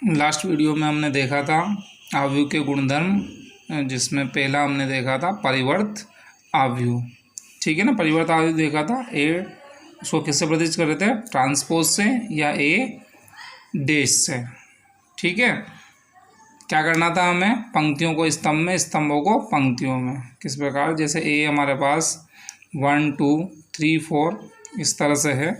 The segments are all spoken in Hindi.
लास्ट वीडियो में हमने देखा था अवयव के गुणधर्म, जिसमें पहला हमने देखा था परिवर्त अवयव। ठीक है ना, परिवर्त अवयव देखा था। ए उसको किससे प्रतिनिधित्व कर रहे थे, ट्रांसपोज से या ए डैश से। ठीक है, क्या करना था हमें, पंक्तियों को स्तंभ में, स्तंभों को पंक्तियों में। किस प्रकार, जैसे ए हमारे पास 1 2 3 4 इस तरह से है,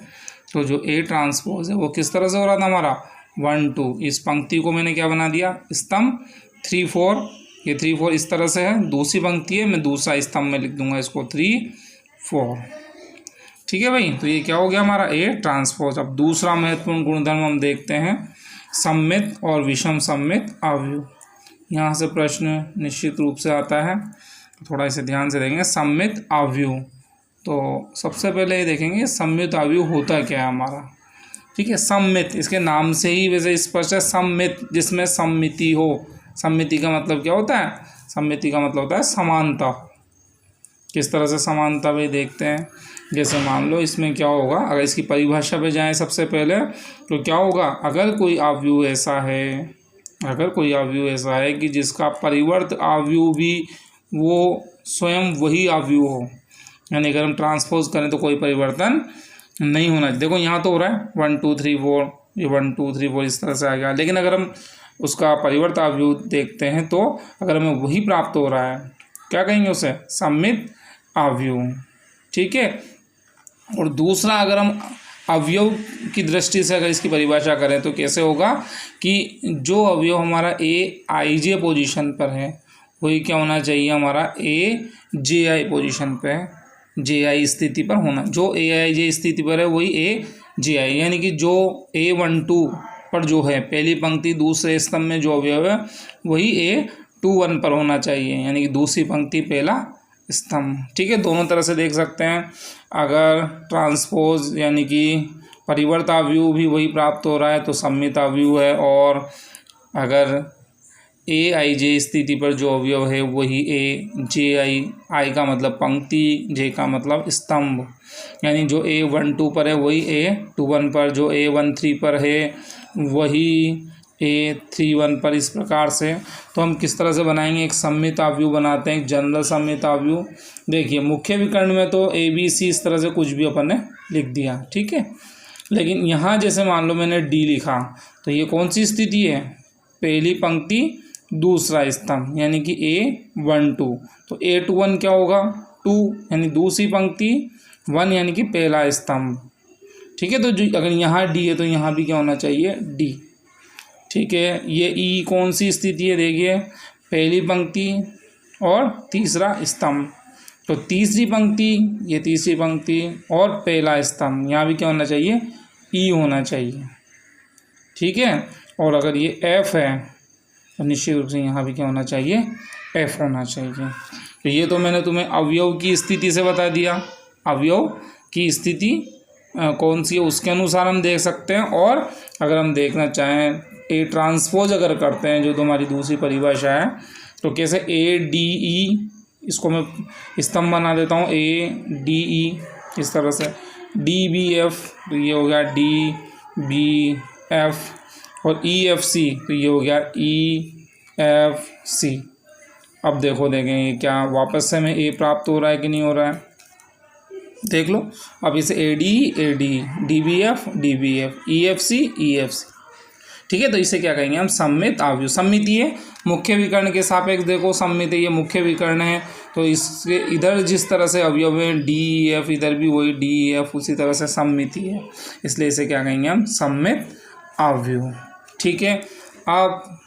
तो जो ए ट्रांसपोज है वो किस तरह से हो रहा था हमारा 1 2। इस पंक्ति को मैंने क्या बना दिया, स्तंभ। 3 4, ये 3 4 इस तरह से है, दूसरी पंक्ति है, मैं दूसरा स्तंभ में लिख दूंगा इसको 3 4। ठीक है भाई, तो ये क्या हो गया हमारा ए ट्रांसपोज। अब दूसरा महत्वपूर्ण गुणधर्म हम देखते हैं, सममित और विषम सममित अवयव। यहाँ से प्रश्न निश्चित रूप से आता है, थोड़ा इसे ध्यान से देखेंगे। सममित अवयव, तो सबसे पहले ये देखेंगे सममित अवयव होता क्या है हमारा। ठीक है, सममित इसके नाम से ही वैसे स्पष्ट है, सममित जिसमें सम्मिति हो। सम्मिति का मतलब क्या होता है, सम्मिति का मतलब होता है समानता। किस तरह से समानता भाई देखते हैं। जैसे मान लो इसमें क्या होगा, अगर इसकी परिभाषा पे जाएं सबसे पहले, तो क्या होगा, अगर कोई अवयव ऐसा है, अगर कोई अवयव ऐसा है कि जिसका परिवर्त अवयव भी वो स्वयं वही अवयव हो, यानी अगर हम ट्रांसपोज करें तो कोई परिवर्तन नहीं होना। देखो यहाँ तो हो रहा है 1 2 3 4, ये 1 2 3 4 इस तरह से आ गया, लेकिन अगर हम उसका परिवर्त अवयव देखते हैं तो अगर हमें वही प्राप्त हो रहा है, क्या कहेंगे उसे, सममित अवयव। ठीक है, और दूसरा अगर हम अवयव की दृष्टि से अगर इसकी परिभाषा करें तो कैसे होगा कि जो अवयव हमारा ए आई जे पोजिशन पर है वही क्या होना चाहिए, हमारा ए जे आई पोजिशन पे है, जे आई स्थिति पर होना। जो ए आई जे स्थिति पर है वही ए जे आई, यानी कि जो ए 1 2 पर जो है पहली पंक्ति दूसरे स्तंभ में जो अवयव है वही ए 2 1 पर होना चाहिए, यानी कि दूसरी पंक्ति पहला स्तंभ। ठीक है, दोनों तरह से देख सकते हैं। अगर ट्रांसपोज यानी कि परिवर्त अवयव भी वही प्राप्त हो रहा है तो सममित अवयव है, और अगर ए आई जे स्थिति पर जो अवयव है वही ए जे आई, आई का मतलब पंक्ति, जे का मतलब स्तंभ, यानी जो ए 1 2 पर है वही ए 2 1 पर, जो ए 1 3 पर है वही ए 3 1 पर। इस प्रकार से तो हम किस तरह से बनाएंगे, एक सममित अवयव बनाते हैं, एक जनरल सममित अवयव। देखिए मुख्य विकर्ण में तो ए बी सी इस तरह से कुछ भी अपन ने लिख दिया, ठीक है, लेकिन यहाँ जैसे मान लो मैंने डी लिखा, तो ये कौन सी स्थिति है, पहली पंक्ति दूसरा स्तंभ, यानी कि ए 1 2, तो ए 2 1 क्या होगा 2, यानी दूसरी पंक्ति 1, यानी कि पहला स्तंभ। ठीक है, तो जो अगर यहाँ डी है तो यहाँ भी क्या होना चाहिए, डी। ठीक है, ये ई कौन सी स्थिति है, देखिए पहली पंक्ति और तीसरा स्तंभ, तो तीसरी पंक्ति, ये तीसरी पंक्ति और पहला स्तंभ, यहाँ भी क्या होना चाहिए, ई होना चाहिए। ठीक है, और अगर ये एफ है तो निश्चित रूप से यहाँ भी क्या होना चाहिए, एफ होना चाहिए। तो ये तो मैंने तुम्हें अवयव की स्थिति से बता दिया, अवयव की स्थिति कौन सी है उसके अनुसार हम देख सकते हैं। और अगर हम देखना चाहें ए ट्रांसपोज अगर करते हैं, जो तुम्हारी दूसरी परिभाषा है, तो कैसे ए डी ई, इसको मैं स्तंभ बना देता हूँ, ए डी ई इस तरह से, डी बी एफ, तो ये हो गया डी बी एफ, और ई एफ सी, तो ये हो गया ई एफ सी। अब देखो देखें ये क्या वापस से हमें ए प्राप्त हो रहा है कि नहीं हो रहा है, देख लो। अब इसे A D D B F E F C. ठीक है, तो इसे क्या कहेंगे हम, सममित अवयव। सममिति है मुख्य विकर्ण के सापेक्ष, देखो सममित है, ये मुख्य विकर्ण है, तो इसके इधर जिस तरह से अवयव है डी एफ, इधर भी वही डी एफ, उसी तरह से सममिति है, इसलिए इसे क्या कहेंगे हम, सममित अवयव। ठीक है, अब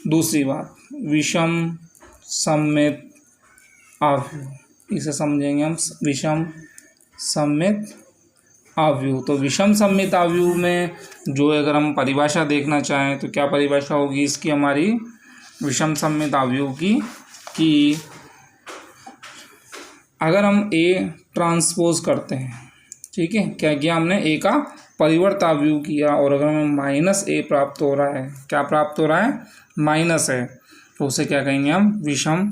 दूसरी बात, विषम सममित अवयव, इसे समझेंगे हम विषम सममित अवयव। तो विषम सममित अवयव में जो अगर हम परिभाषा देखना चाहें तो क्या परिभाषा होगी इसकी, हमारी विषम सममित अवयव की, कि अगर हम ए ट्रांसपोज करते हैं, ठीक है, क्या किया हमने, ए का परिवर्त अवयव किया, और अगर हमें माइनस ए प्राप्त हो रहा है, क्या प्राप्त हो रहा है, माइनस है, तो उसे क्या कहेंगे हम, विषम